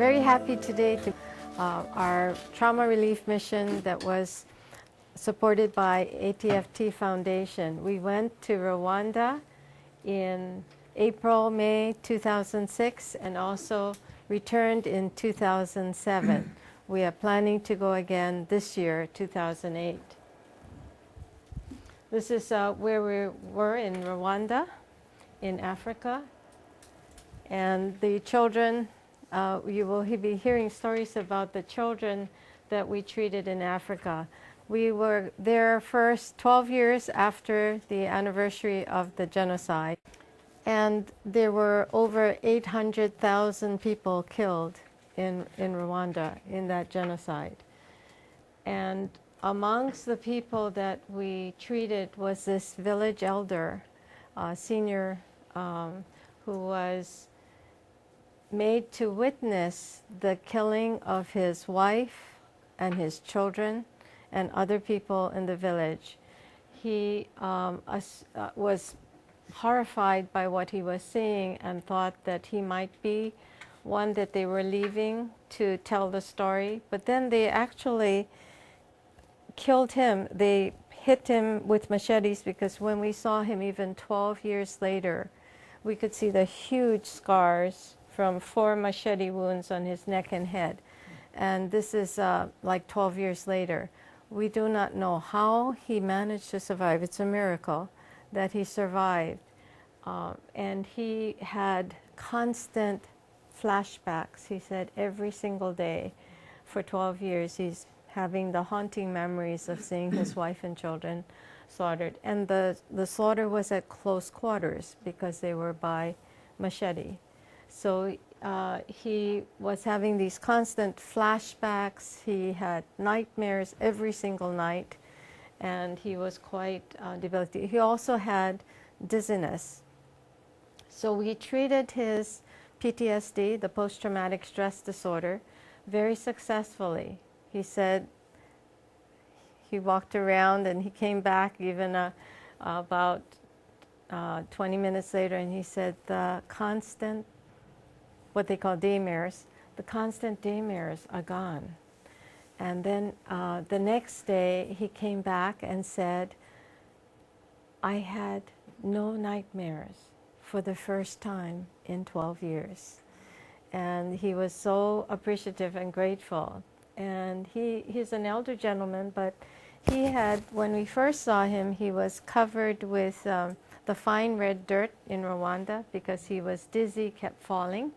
very happy today to our trauma relief mission that was supported by TFT Foundation. We went to Rwanda in April, May 2006 and also returned in 2007. We are planning to go again this year, 2008. This is where we were in Rwanda, in Africa. And the children, you will be hearing stories about the children that we treated in Africa. We were there first 12 years after the anniversary of the genocide. And there were over 800,000 people killed in Rwanda in that genocide. And amongst the people that we treated was this village elder, senior, who was made to witness the killing of his wife and his children and other people in the village. He was horrified by what he was seeing and thought that he might be one that they were leaving to tell the story. But then they actually killed him. They hit him with machetes, because when we saw him even 12 years later, we could see the huge scars from 4 machete wounds on his neck and head. And this is like 12 years later. We do not know how he managed to survive. It's a miracle that he survived. And he had constant flashbacks. He said every single day for 12 years he's having the haunting memories of seeing his wife and children slaughtered. And the slaughter was at close quarters because they were by machete. So he was having these constant flashbacks. He had nightmares every single night, and he was quite debilitated. He also had dizziness. So we treated his PTSD, the post-traumatic stress disorder, very successfully. He said he walked around and he came back even about 20 minutes later, and he said the constant, what they call daymares, the constant daymares are gone. And then the next day he came back and said, I had no nightmares for the first time in 12 years. And he was so appreciative and grateful. And he's an elder gentleman, but he had, when we first saw him, he was covered with the fine red dirt in Rwanda because he was dizzy, kept falling.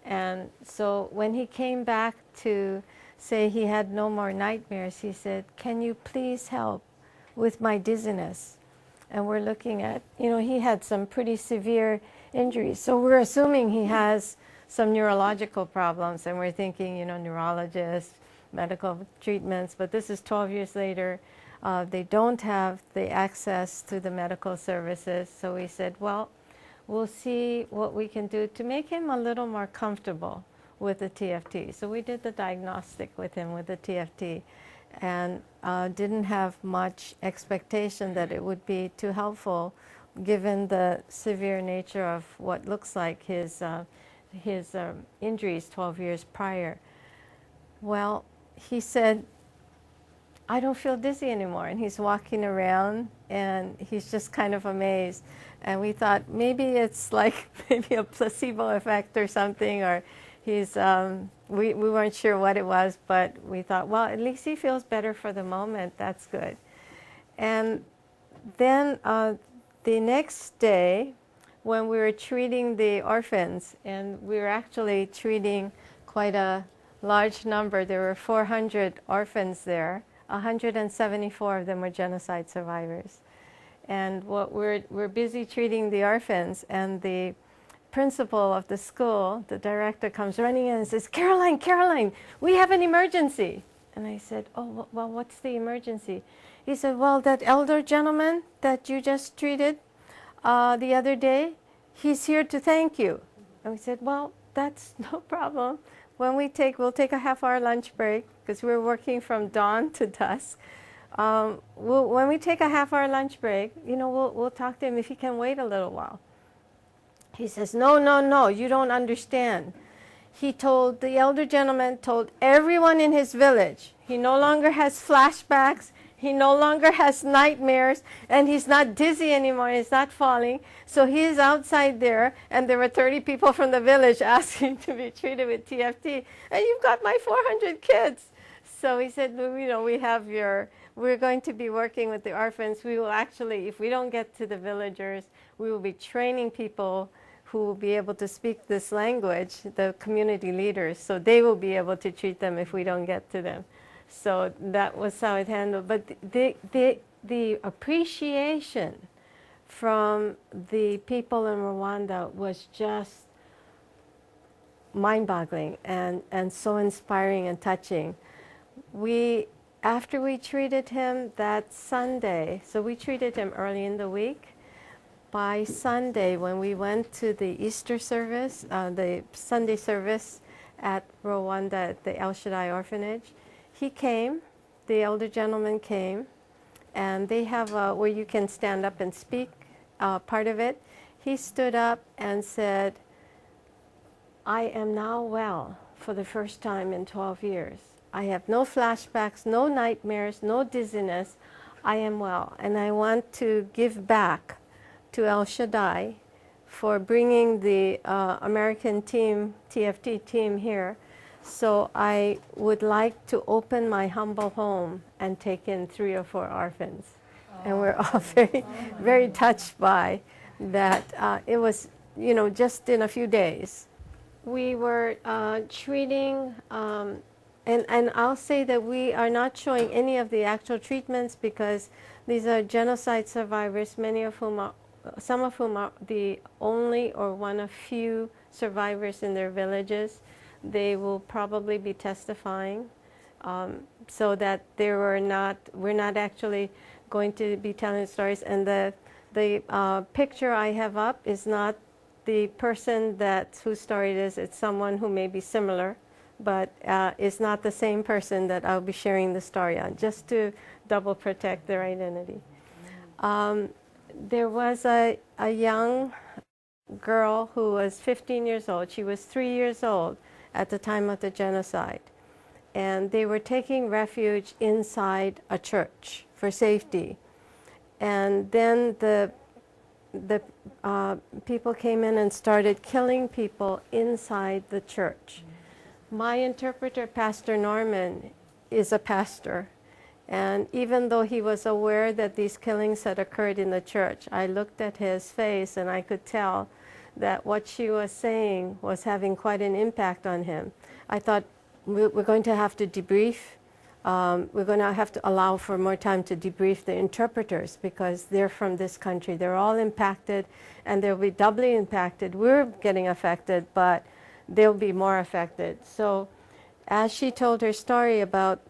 And so when he came back to say he had no more nightmares, he said, can you please help with my dizziness? And we're looking at, he had some pretty severe injuries. So we're assuming he has some neurological problems, and we're thinking, neurologists, medical treatments. But this is 12 years later. They don't have the access to the medical services. So we said, well, we'll see what we can do to make him a little more comfortable with the TFT. So we did the diagnostic with him with the TFT, and didn't have much expectation that it would be too helpful given the severe nature of what looks like his injuries 12 years prior. Well, he said, I don't feel dizzy anymore. And he's walking around and he's just kind of amazed. And we thought maybe it's like maybe a placebo effect or something, or he's, we weren't sure what it was, but we thought, well, at least he feels better for the moment. That's good. And then the next day, when we were treating the orphans, and we were actually treating quite a large number, there were 400 orphans there. 174 of them were genocide survivors. And what we're busy treating the orphans, and the principal of the school, the director, comes running in and says, Caroline, we have an emergency. And I said, oh, well, what's the emergency? He said, well, that elder gentleman that you just treated the other day, he's here to thank you. And we said, well, that's no problem. When we'll take a half-hour lunch break, because we're working from dawn to dusk. When we take a half-hour lunch break, we'll talk to him if he can wait a little while. He says, no, you don't understand. the elder gentleman told everyone in his village, he no longer has flashbacks, he no longer has nightmares, and he's not dizzy anymore, he's not falling. So he is outside there, and there were 30 people from the village asking to be treated with TFT, and you've got my 400 kids. So he said, well, you know, we're going to be working with the orphans. We will actually, if we don't get to the villagers, we will be training people who will be able to speak this language, the community leaders, so they will be able to treat them if we don't get to them. So that was how it handled. But the appreciation from the people in Rwanda was just mind-boggling and so inspiring and touching. After we treated him that Sunday, so we treated him early in the week. By Sunday, when we went to the Easter service, the Sunday service at Rwanda at the El Shaddai Orphanage, he came, the elder gentleman came, and they have where you can stand up and speak, part of it. He stood up and said, I am now well for the first time in 12 years. I have no flashbacks, no nightmares, no dizziness. I am well, and I want to give back to El Shaddai for bringing the American team, TFT team here. So I would like to open my humble home and take in 3 or 4 orphans. And we're all very, very touched by that. It was, you know, just in a few days. We were treating, and I'll say that we are not showing any of the actual treatments because these are genocide survivors, many of whom are, some of whom are the only or one of few survivors in their villages. They will probably be testifying, so that we're not actually going to be telling stories. And the picture I have up is not the person whose story it is. It's someone who may be similar, but it's not the same person that I'll be sharing the story on, just to double protect their identity. There was a young girl who was 15 years old. She was 3 years old at the time of the genocide. And they were taking refuge inside a church for safety. And then the people came in and started killing people inside the church. My interpreter, Pastor Norman, is a pastor. And even though he was aware that these killings had occurred in the church, I looked at his face and I could tell that what she was saying was having quite an impact on him. I thought, we're going to have to debrief. We're going to have to allow for more time to debrief the interpreters because they're from this country. They're all impacted and they'll be doubly impacted. We're getting affected, but they'll be more affected. So as she told her story about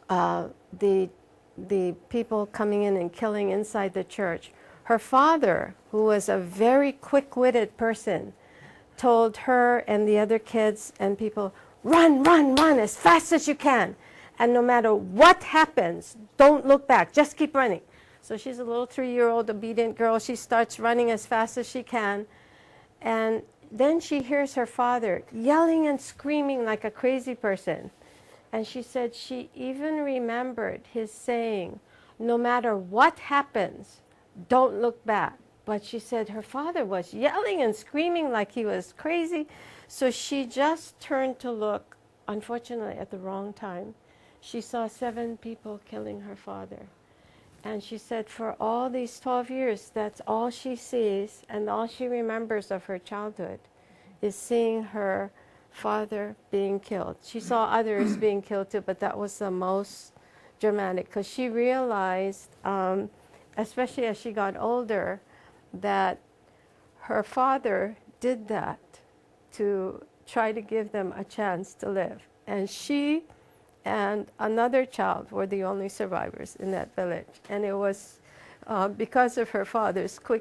the people coming in and killing inside the church, her father, who was a very quick-witted person, told her and the other kids and people, run, run, run as fast as you can. And no matter what happens, don't look back, just keep running. So she's a little 3-year-old obedient girl. She starts running as fast as she can. And then she hears her father yelling and screaming like a crazy person. And she said she even remembered his saying, no matter what happens, don't look back. But she said her father was yelling and screaming like he was crazy. So she just turned to look, unfortunately, at the wrong time. She saw 7 people killing her father. And she said for all these 12 years, that's all she sees and all she remembers of her childhood is seeing her father being killed. She saw others being killed too, but that was the most dramatic because she realized, especially as she got older, that her father did that to try to give them a chance to live. And she and another child were the only survivors in that village. And it was because of her father's quick